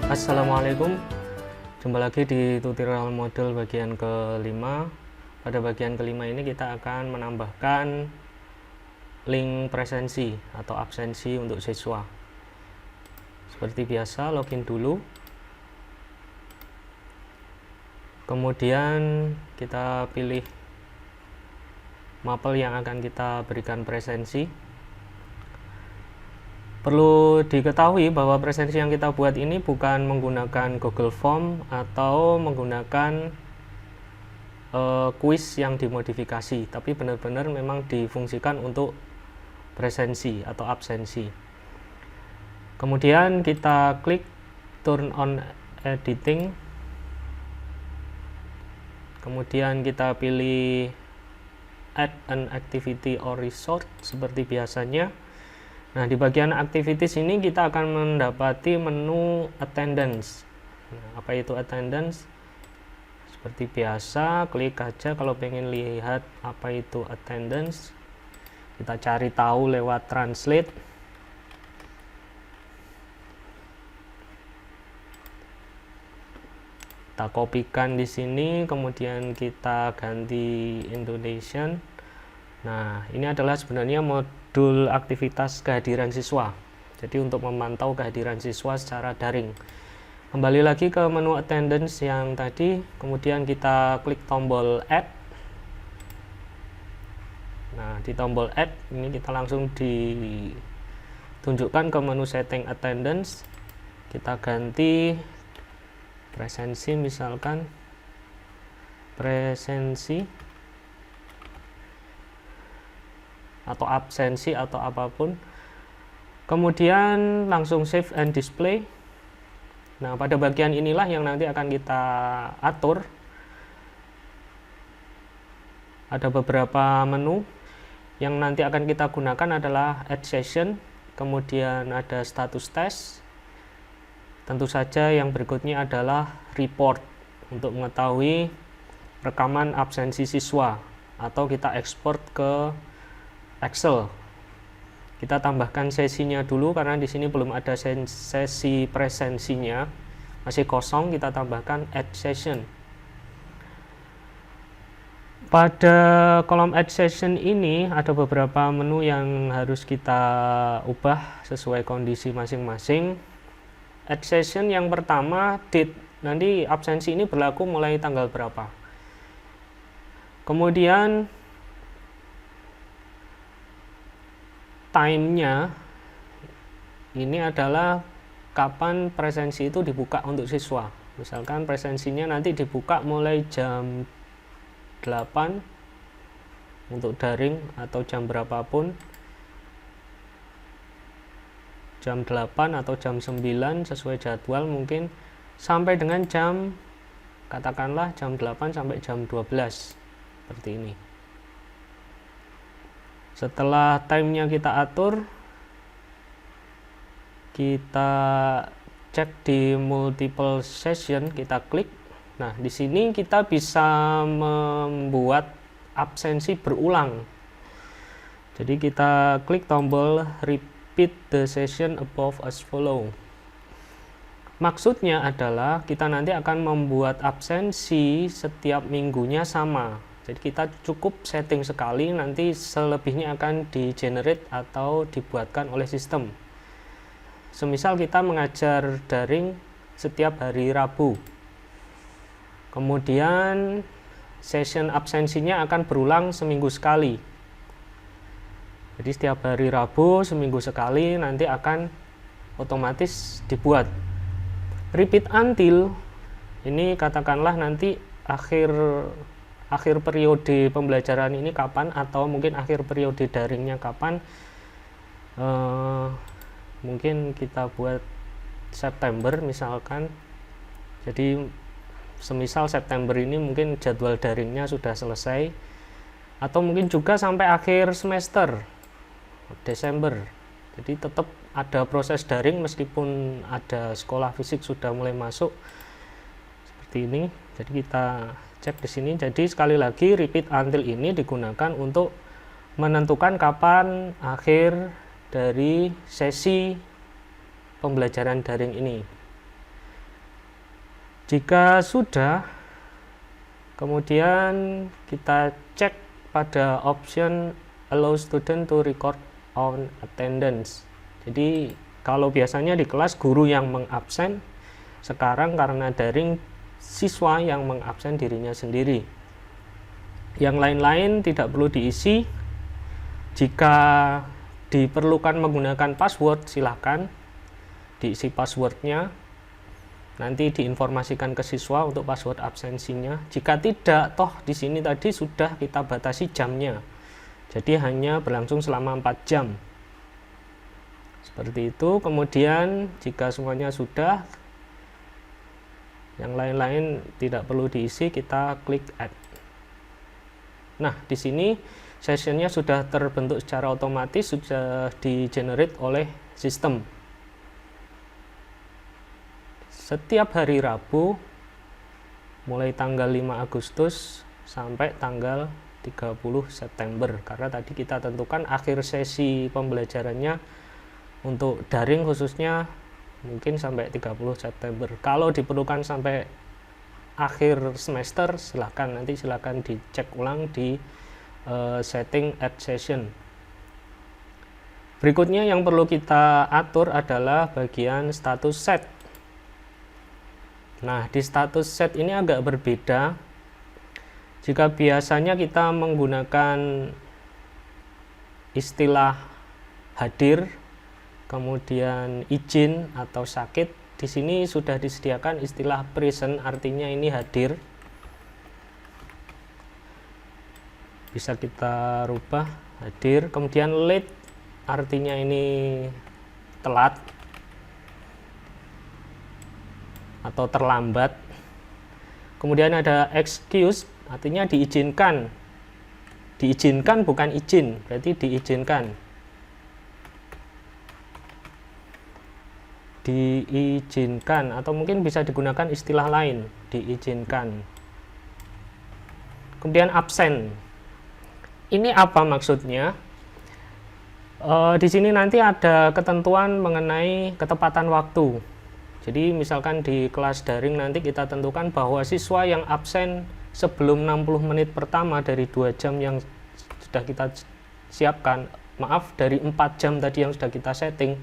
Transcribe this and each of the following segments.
Assalamualaikum, jumpa lagi di tutorial modul bagian kelima. Pada bagian kelima ini kita akan menambahkan link presensi atau absensi untuk siswa. Seperti biasa, login dulu, kemudian kita pilih mapel yang akan kita berikan presensi. Perlu diketahui bahwa presensi yang kita buat ini bukan menggunakan Google Form atau menggunakan kuis yang dimodifikasi, tapi benar-benar memang difungsikan untuk presensi atau absensi. Kemudian kita klik turn on editing, kemudian kita pilih add an activity or resource seperti biasanya. Nah, di bagian activities ini kita akan mendapati menu attendance. Nah, apa itu attendance? Seperti biasa, klik aja kalau pengen lihat apa itu attendance. Kita cari tahu lewat translate. Kita kopikan di sini, kemudian kita ganti Indonesian. Nah, ini adalah sebenarnya modul aktivitas kehadiran siswa. Jadi untuk memantau kehadiran siswa secara daring. Kembali lagi ke menu attendance yang tadi, kemudian kita klik tombol add. Nah, di tombol add ini kita langsung ditunjukkan ke menu setting attendance. Kita ganti presensi, misalkan presensi atau absensi atau apapun, kemudian langsung save and display. Nah, pada bagian inilah yang nanti akan kita atur. Ada beberapa menu yang nanti akan kita gunakan adalah add session, kemudian ada status test, tentu saja yang berikutnya adalah report untuk mengetahui rekaman absensi siswa atau kita ekspor ke Excel. Kita tambahkan sesinya dulu karena di sini belum ada sesi presensinya, masih kosong. Kita tambahkan add session. Pada kolom add session ini ada beberapa menu yang harus kita ubah sesuai kondisi masing-masing. Add session yang pertama, date. Nanti absensi ini berlaku mulai tanggal berapa. Kemudian time-nya ini adalah kapan presensi itu dibuka untuk siswa. Misalkan presensinya nanti dibuka mulai jam 8 untuk daring atau jam berapapun, jam 8 atau jam 9 sesuai jadwal mungkin, sampai dengan jam, katakanlah jam 8 sampai jam 12 seperti ini. Setelah time-nya kita atur, kita cek di multiple session, kita klik. Nah, di sini kita bisa membuat absensi berulang. Jadi kita klik tombol repeat the session above as follow. Maksudnya adalah kita nanti akan membuat absensi setiap minggunya sama. Jadi kita cukup setting sekali, nanti selebihnya akan di generate atau dibuatkan oleh sistem. Semisal kita mengajar daring setiap hari Rabu, kemudian session absensinya akan berulang seminggu sekali. Jadi setiap hari Rabu seminggu sekali nanti akan otomatis dibuat. Repeat until ini katakanlah nanti akhir periode pembelajaran ini kapan, atau mungkin akhir periode daringnya kapan. Mungkin kita buat September misalkan. Jadi semisal September ini mungkin jadwal daringnya sudah selesai, atau mungkin juga sampai akhir semester Desember. Jadi tetap ada proses daring meskipun ada sekolah fisik sudah mulai masuk seperti ini. Jadi kita cek di sini. Jadi sekali lagi repeat until ini digunakan untuk menentukan kapan akhir dari sesi pembelajaran daring ini. Jika sudah, kemudian kita cek pada option allow student to record on attendance. Jadi kalau biasanya di kelas guru yang mengabsen, sekarang karena daring siswa yang mengabsen dirinya sendiri. Yang lain-lain tidak perlu diisi. Jika diperlukan menggunakan password, silahkan diisi passwordnya. Nanti diinformasikan ke siswa untuk password absensinya. Jika tidak, toh di sini tadi sudah kita batasi jamnya. Jadi hanya berlangsung selama 4 jam. Seperti itu. Kemudian jika semuanya sudah, yang lain-lain tidak perlu diisi, kita klik add. Nah, di sini sessionnya sudah terbentuk secara otomatis, sudah di-generate oleh sistem. Setiap hari Rabu, mulai tanggal 5 Agustus sampai tanggal 30 September. Karena tadi kita tentukan akhir sesi pembelajarannya untuk daring khususnya mungkin sampai 30 September. Kalau diperlukan sampai akhir semester, silahkan dicek ulang di setting add session. Berikutnya yang perlu kita atur adalah bagian status set. Nah, di status set ini agak berbeda. Jika biasanya kita menggunakan istilah hadir, kemudian izin atau sakit, di sini sudah disediakan istilah present, artinya ini hadir. Bisa kita rubah hadir. Kemudian late, artinya ini telat atau terlambat. Kemudian ada excuse, artinya diizinkan. Diizinkan bukan izin, berarti diizinkan. Diizinkan, atau mungkin bisa digunakan istilah lain, diizinkan. Kemudian absen. Ini apa maksudnya? Di sini nanti ada ketentuan mengenai ketepatan waktu. Jadi misalkan di kelas daring nanti kita tentukan bahwa siswa yang absen sebelum 60 menit pertama dari 2 jam yang sudah kita siapkan, maaf dari 4 jam tadi yang sudah kita setting,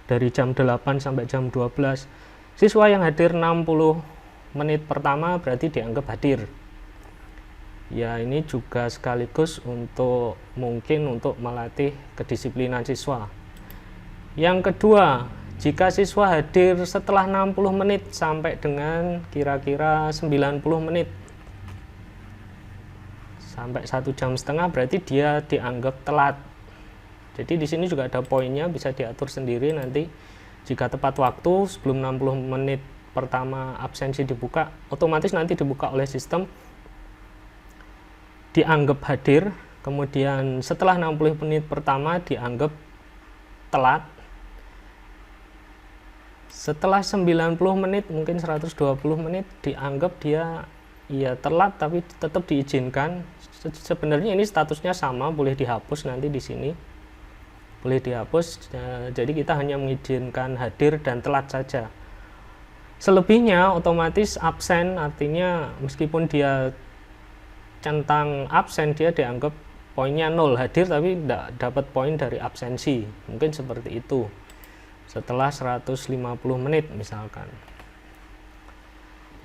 dari jam 8 sampai jam 12, siswa yang hadir 60 menit pertama berarti dianggap hadir. Ya, ini juga sekaligus untuk melatih kedisiplinan siswa. Yang kedua, jika siswa hadir setelah 60 menit sampai dengan kira-kira 90 menit sampai 1,5 jam, berarti dia dianggap telat. Jadi di sini juga ada poinnya, bisa diatur sendiri nanti. Jika tepat waktu sebelum 60 menit pertama absensi dibuka, otomatis nanti dibuka oleh sistem, dianggap hadir. Kemudian setelah 60 menit pertama dianggap telat. Setelah 90 menit, mungkin 120 menit, dianggap dia ya telat tapi tetap diizinkan. Sebenarnya ini statusnya sama, boleh dihapus nanti di sini. Boleh dihapus, jadi kita hanya mengizinkan hadir dan telat saja. Selebihnya otomatis absen, artinya meskipun dia centang absen, dia dianggap poinnya 0, hadir tapi tidak dapat poin dari absensi. Mungkin seperti itu. Setelah 150 menit misalkan.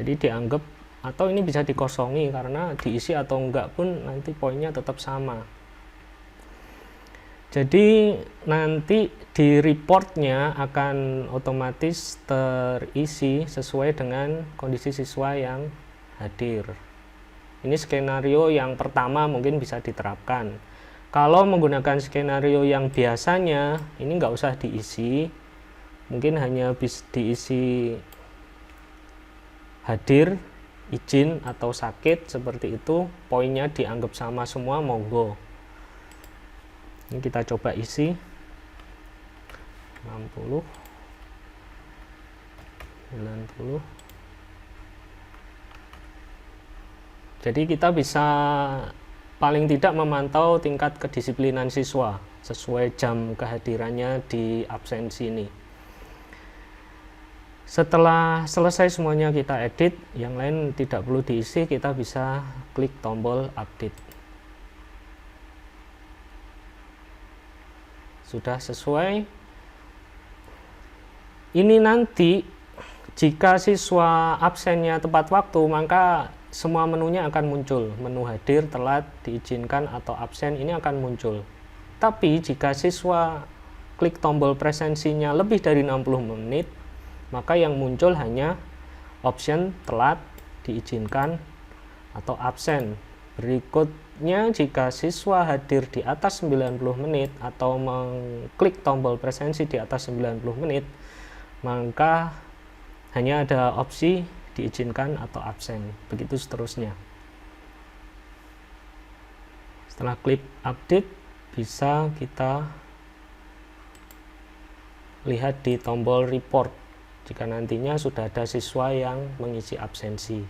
Jadi dianggap, atau ini bisa dikosongi karena diisi atau enggak pun nanti poinnya tetap sama. Jadi nanti di reportnya akan otomatis terisi sesuai dengan kondisi siswa yang hadir. Ini skenario yang pertama mungkin bisa diterapkan. Kalau menggunakan skenario yang biasanya, ini nggak usah diisi, mungkin hanya bisa diisi hadir, izin, atau sakit, seperti itu. Poinnya dianggap sama semua, monggo. Ini kita coba isi 60, 90. Jadi kita bisa paling tidak memantau tingkat kedisiplinan siswa sesuai jam kehadirannya di absensi ini. Setelah selesai semuanya kita edit, yang lain tidak perlu diisi, kita bisa klik tombol update. Sudah sesuai. Ini nanti jika siswa absennya tepat waktu, maka semua menunya akan muncul. Menu hadir, telat, diizinkan, atau absen ini akan muncul. Tapi jika siswa klik tombol presensinya lebih dari 60 menit, maka yang muncul hanya option telat, diizinkan, atau absen. Berikutnya, jika siswa hadir di atas 90 menit atau mengklik tombol presensi di atas 90 menit, maka hanya ada opsi diizinkan atau absen. Begitu seterusnya. Setelah klik update, bisa kita lihat di tombol report jika nantinya sudah ada siswa yang mengisi absensi.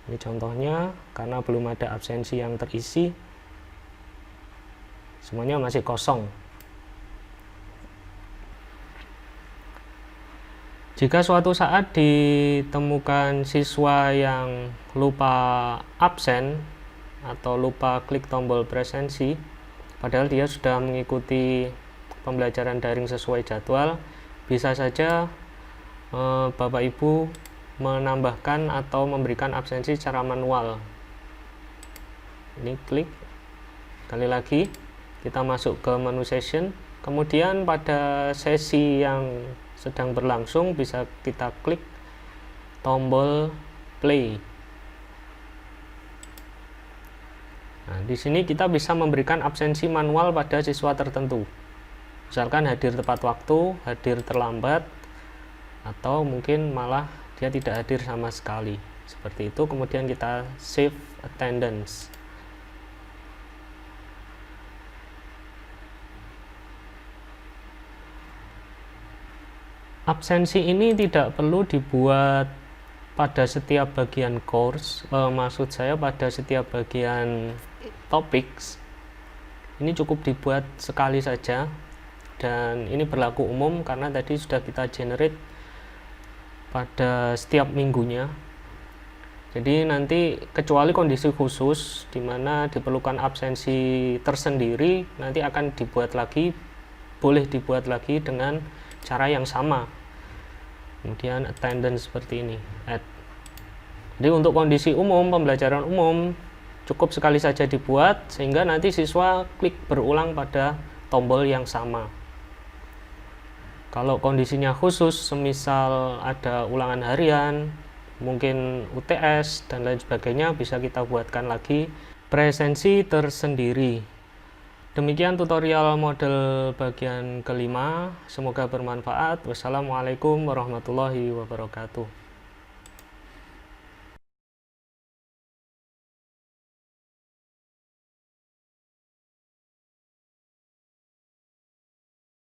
Ini contohnya, karena belum ada absensi yang terisi, semuanya masih kosong. Jika suatu saat ditemukan siswa yang lupa absen atau lupa klik tombol presensi, padahal dia sudah mengikuti pembelajaran daring sesuai jadwal, bisa saja Bapak Ibu menambahkan atau memberikan absensi secara manual. Ini klik, sekali lagi kita masuk ke menu session, kemudian pada sesi yang sedang berlangsung bisa kita klik tombol play. Nah, di sini kita bisa memberikan absensi manual pada siswa tertentu. Misalkan hadir tepat waktu, hadir terlambat, atau mungkin malah dia tidak hadir sama sekali. Seperti itu, kemudian kita save attendance. Absensi ini tidak perlu dibuat pada setiap bagian course, maksud saya pada setiap bagian topics. Ini cukup dibuat sekali saja, dan ini berlaku umum karena tadi sudah kita generate pada setiap minggunya. Jadi nanti kecuali kondisi khusus di mana diperlukan absensi tersendiri, nanti akan dibuat lagi, boleh dibuat lagi dengan cara yang sama. Kemudian attendance seperti ini, add. Jadi untuk kondisi umum, pembelajaran umum, cukup sekali saja dibuat sehingga nanti siswa klik berulang pada tombol yang sama. Kalau kondisinya khusus, semisal ada ulangan harian, mungkin UTS dan lain sebagainya, bisa kita buatkan lagi presensi tersendiri. Demikian tutorial model bagian kelima, semoga bermanfaat. Wassalamualaikum warahmatullahi wabarakatuh.